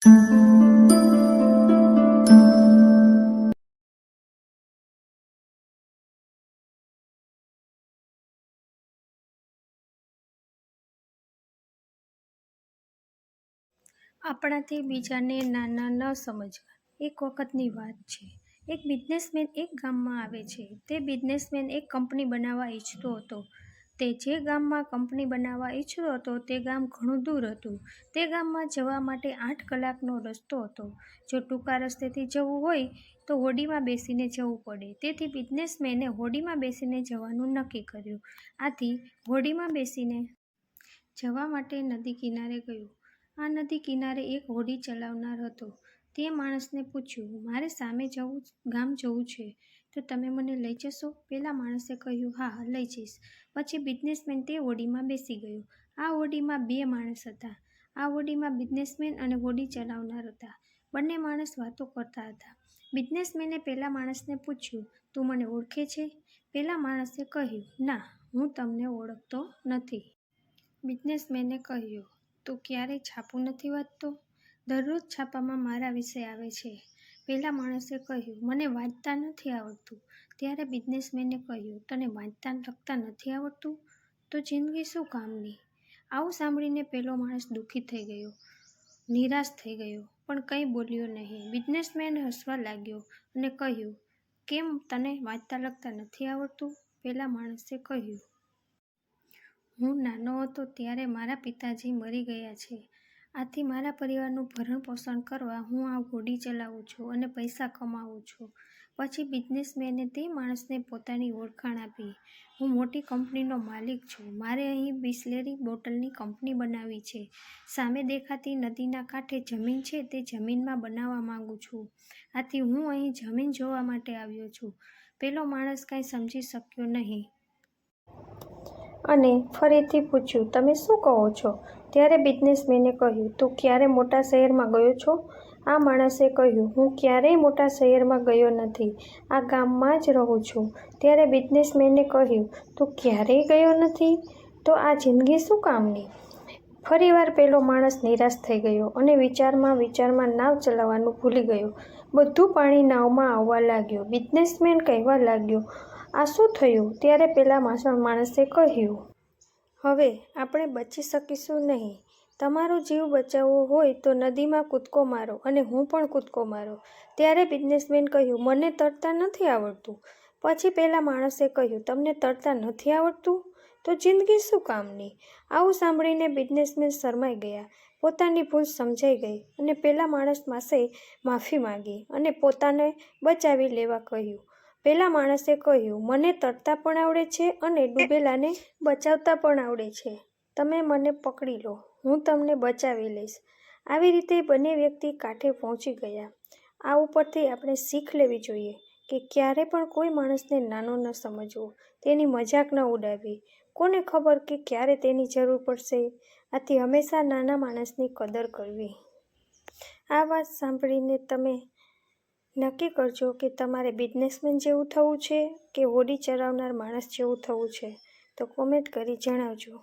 આપણાથી બીજાને નાના ન સમજવા. એક વખતની વાત છે. એક બિઝનેસમેન એક ગામમાં આવે છે. તે બિઝનેસમેન એક કંપની બનાવવા ઈચ્છતો હતો. તે જે ગામમાં કંપની બનાવવા ઈચ્છતો હતો તે ગામ ઘણું દૂર હતું. તે ગામમાં જવા માટે 8 કલાકનો રસ્તો હતો. જો ટૂંકા રસ્તેથી જવું હોય તો હોડીમાં બેસીને જવું પડે. તેથી બિઝનેસમેને હોડીમાં બેસીને જવાનું નક્કી કર્યું. આથી હોડીમાં બેસીને જવા માટે નદી કિનારે ગયો. આ નદી કિનારે એક હોડી ચલાવનાર હતો. તે માણસને પૂછ્યું, મારે સામે ગામ જવું છે, તો તમે મને લઈ જશો? પેલા માણસે કહ્યું, હા, લઈ જઈશ. પછી બિઝનેસમેન તે હોડીમાં બેસી ગયો. આ હોડીમાં 2 માણસ હતા. આ હોડીમાં બિઝનેસમેન અને હોડી ચલાવનાર હતા. બંને માણસ વાતો કરતા હતા. બિઝનેસમેને પેલા માણસને પૂછ્યું, તું મને ઓળખે છે? પેલા માણસે કહ્યું, ના, હું તમને ઓળખતો નથી. બિઝનેસમેને કહ્યું, તું ક્યારેય છાપું નથી વાંચતો? દરરોજ છાપામાં મારા વિશે આવે છે. પેલા માણસે કહ્યું, મને વાંચતા નથી આવડતું. ત્યારે બિઝનેસમેને કહ્યું, તને વાંચતા લખતા નથી આવડતું? તો જિંદગી શું કામની? આવું સાંભળીને પેલો માણસ દુઃખી થઈ ગયો, નિરાશ થઈ ગયો, પણ કંઈ બોલ્યો નહીં. બિઝનેસમેન હસવા લાગ્યો અને કહ્યું, કેમ, તને વાંચતા લખતા નથી આવડતું? પેલા માણસે કહ્યું, હું નાનો હતો ત્યારે મારા પિતાજી મરી ગયા છે. આથી મારા પરિવારનું ભરણ પોષણ કરવા હું આ હોડી ચલાવું છું અને પૈસા કમાવું છું. પછી બિઝનેસમેને તે માણસને પોતાની ઓળખાણ આપી. હું મોટી કંપનીનો માલિક છું. મારે અહીં બિસ્લેરી બોટલની કંપની બનાવવી છે. સામે દેખાતી નદીના કાંઠે જમીન છે, તે જમીનમાં બનાવવા માંગુ છું. આથી હું અહીં જમીન જોવા માટે આવ્યો છું. પેલો માણસ કાંઈ સમજી શક્યો નહીં અને ફરીથી પૂછ્યું, તમે શું કહો છો? ત્યારે બિઝનેસમેને કહ્યું, તું ક્યારે મોટા શહેરમાં ગયો છો? આ માણસે કહ્યું, હું ક્યારેય મોટા શહેરમાં ગયો નથી. આ ગામમાં જ રહું છું. ત્યારે બિઝનેસમેને કહ્યું, તું ક્યારેય ગયો નથી? તો આ જિંદગી શું કામની? ફરીવાર પેલો માણસ નિરાશ થઈ ગયો અને વિચારમાં નાવ ચલાવવાનું ભૂલી ગયો. બધું પાણી નાવમાં આવવા લાગ્યું. બિઝનેસમેન કહેવા લાગ્યો, આ શું થયું? ત્યારે પેલા માણસે કહ્યું, હવે આપણે બચી શકીશું નહીં. તમારો જીવ બચાવવો હોય તો નદીમાં કૂદકો મારો અને હું પણ કૂદકો મારો. ત્યારે બિઝનેસમેન કહ્યું, મને તરતા નથી આવડતું. પછી પેલા માણસે કહ્યું, તમને તરતા નથી આવડતું? તો જિંદગી શું કામની? આવું સાંભળીને બિઝનેસમેન શરમાઈ ગયા. પોતાની ભૂલ સમજાઈ ગઈ અને પેલા માણસ પાસે માફી માંગી અને પોતાને બચાવી લેવા કહ્યું. પેલા માણસે કહ્યું, મને તરતા પણ આવડે છે અને ડૂબેલાને બચાવતા પણ આવડે છે. તમે મને પકડી લો, હું તમને બચાવી લઈશ. આવી રીતે બંને વ્યક્તિ કાંઠે પહોંચી ગયા. આ ઉપરથી આપણે શીખ લેવી જોઈએ કે ક્યારે પણ કોઈ માણસને નાનો ન સમજવો, તેની મજાક ન ઉડાવવી. કોને ખબર કે ક્યારે તેની જરૂર પડશે. આથી હંમેશા નાના માણસની કદર કરવી. આ વાત સાંભળીને તમે નક્કી કરજો કે તમારે બિઝનેસમેન જેવું થવું છે કે હોડી ચલાવનાર માણસ જેવું થવું છે. તો કોમેન્ટ કરી જણાવજો.